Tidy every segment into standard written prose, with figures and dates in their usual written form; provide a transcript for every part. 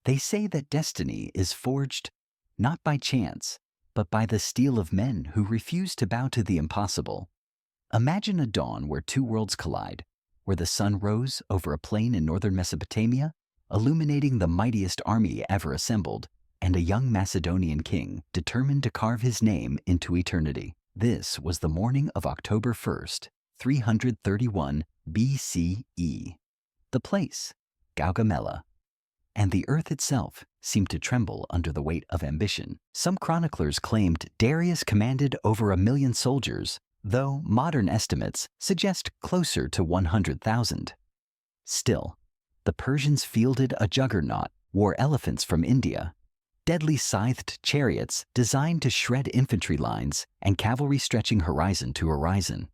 They say that destiny is forged not by chance, but by the steel of men who refuse to bow to the impossible. Imagine a dawn where two worlds collide, where the sun rose over a plain in northern Mesopotamia, illuminating the mightiest army ever assembled, and a young Macedonian king determined to carve his name into eternity. This was the morning of October 1st, 331 BCE. The place, Gaugamela, and the earth itself seemed to tremble under the weight of ambition. Some chroniclers claimed Darius commanded over 1 million soldiers, though modern estimates suggest closer to 100,000. Still, the Persians fielded a juggernaut, wore elephants from India, deadly scythed chariots designed to shred infantry lines, and cavalry stretching horizon to horizon.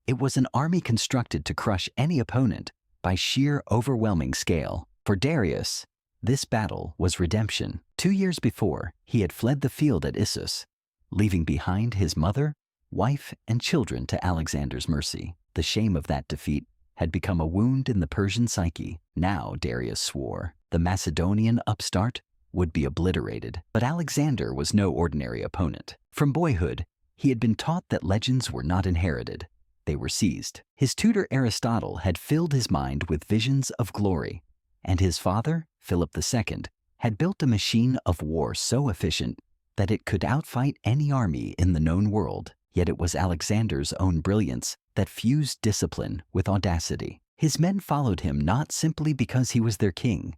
It was an army constructed to crush any opponent by sheer overwhelming scale. For Darius, this battle was redemption. 2 years before, he had fled the field at Issus, leaving behind his mother, wife, and children to Alexander's mercy. The shame of that defeat had become a wound in the Persian psyche. Now, Darius swore, the Macedonian upstart would be obliterated. But Alexander was no ordinary opponent. From boyhood, he had been taught that legends were not inherited. They were seized. His tutor Aristotle had filled his mind with visions of glory, and his father, Philip II, had built a machine of war so efficient that it could outfight any army in the known world. Yet it was Alexander's own brilliance that fused discipline with audacity. His men followed him not simply because he was their king,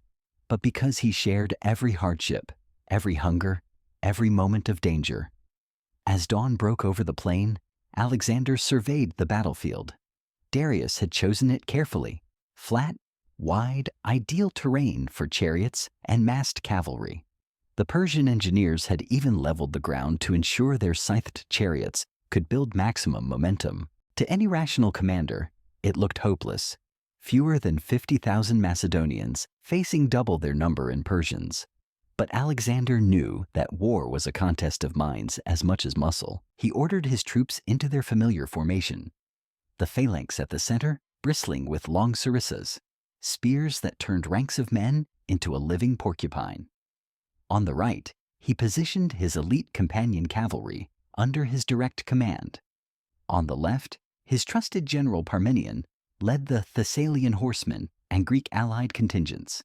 but because he shared every hardship, every hunger, every moment of danger. As dawn broke over the plain, Alexander surveyed the battlefield. Darius had chosen it carefully, flat, wide, ideal terrain for chariots and massed cavalry. The Persian engineers had even leveled the ground to ensure their scythed chariots could build maximum momentum. To any rational commander, it looked hopeless. Fewer than 50,000 Macedonians facing double their number in Persians. But Alexander knew that war was a contest of minds as much as muscle. He ordered his troops into their familiar formation, the phalanx at the center bristling with long sarissas, spears that turned ranks of men into a living porcupine. On the right, he positioned his elite companion cavalry under his direct command. On the left, his trusted general Parmenion led the Thessalian horsemen and Greek allied contingents.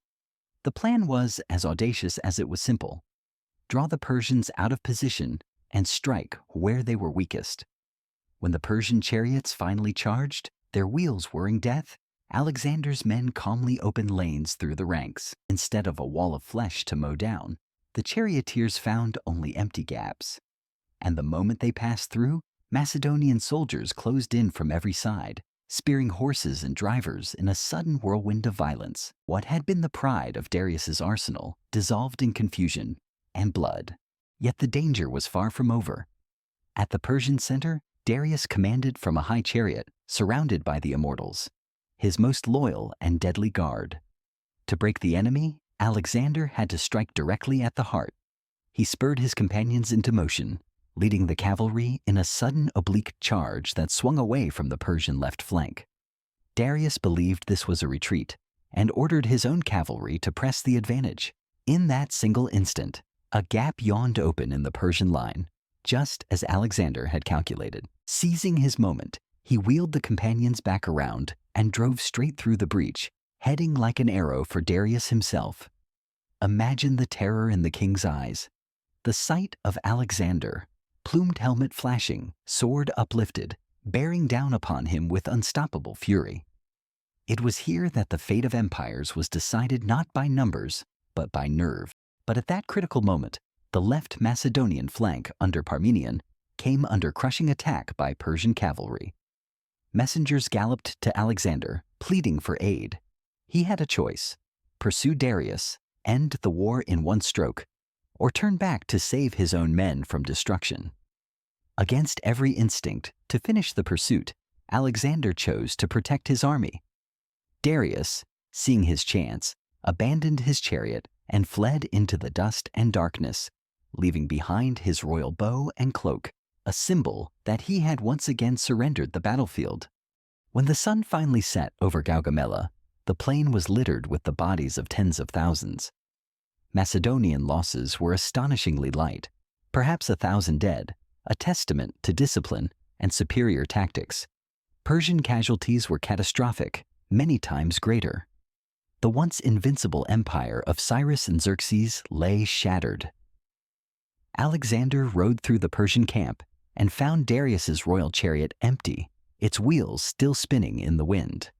The plan was as audacious as it was simple. Draw the Persians out of position and strike where they were weakest. When the Persian chariots finally charged, their wheels whirring death, Alexander's men calmly opened lanes through the ranks. Instead of a wall of flesh to mow down, the charioteers found only empty gaps. And the moment they passed through, Macedonian soldiers closed in from every side, spearing horses and drivers in a sudden whirlwind of violence. What had been the pride of Darius's arsenal dissolved in confusion and blood. Yet the danger was far from over. At the Persian center, Darius commanded from a high chariot, surrounded by the immortals, his most loyal and deadly guard. To break the enemy, Alexander had to strike directly at the heart. He spurred his companions into motion, leading the cavalry in a sudden oblique charge that swung away from the Persian left flank. Darius believed this was a retreat and ordered his own cavalry to press the advantage. In that single instant, a gap yawned open in the Persian line, just as Alexander had calculated. Seizing his moment, he wheeled the companions back around and drove straight through the breach, heading like an arrow for Darius himself. Imagine the terror in the king's eyes. The sight of Alexander, plumed helmet flashing, sword uplifted, bearing down upon him with unstoppable fury. It was here that the fate of empires was decided not by numbers, but by nerve. But at that critical moment, the left Macedonian flank under Parmenion came under crushing attack by Persian cavalry. Messengers galloped to Alexander, pleading for aid. He had a choice: pursue Darius, end the war in one stroke, or turn back to save his own men from destruction. Against every instinct to finish the pursuit, Alexander chose to protect his army. Darius, seeing his chance, abandoned his chariot and fled into the dust and darkness, leaving behind his royal bow and cloak, a symbol that he had once again surrendered the battlefield. When the sun finally set over Gaugamela, the plain was littered with the bodies of tens of thousands. Macedonian losses were astonishingly light, perhaps 1,000 dead, a testament to discipline and superior tactics. Persian casualties were catastrophic, many times greater. The once invincible empire of Cyrus and Xerxes lay shattered. Alexander rode through the Persian camp and found Darius's royal chariot empty, its wheels still spinning in the wind.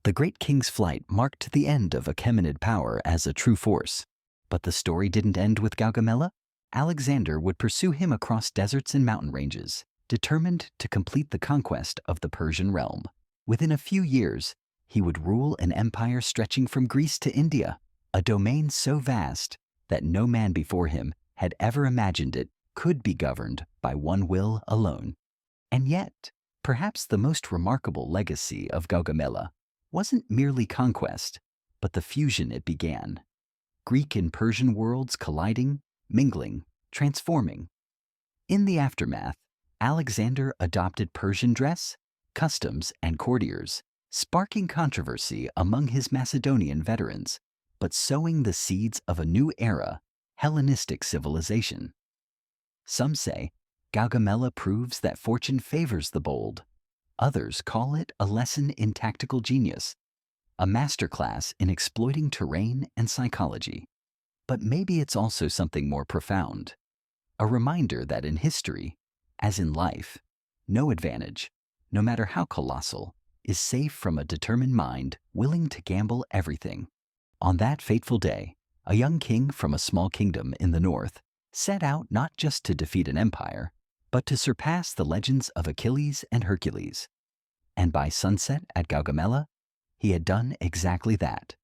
The great king's flight marked the end of Achaemenid power as a true force. But the story didn't end with Gaugamela. Alexander would pursue him across deserts and mountain ranges, determined to complete the conquest of the Persian realm. Within a few years, he would rule an empire stretching from Greece to India, a domain so vast that no man before him had ever imagined it could be governed by one will alone. And yet, perhaps the most remarkable legacy of Gaugamela wasn't merely conquest, but the fusion it began. Greek and Persian worlds colliding, mingling, transforming. In the aftermath, Alexander adopted Persian dress, customs, and courtiers, sparking controversy among his Macedonian veterans, but sowing the seeds of a new era, Hellenistic civilization. Some say Gaugamela proves that fortune favors the bold. Others call it a lesson in tactical genius, a masterclass in exploiting terrain and psychology. But maybe it's also something more profound, a reminder that in history, as in life, no advantage, no matter how colossal, is safe from a determined mind willing to gamble everything. On that fateful day, a young king from a small kingdom in the north set out not just to defeat an empire, but to surpass the legends of Achilles and Hercules. And by sunset at Gaugamela, he had done exactly that.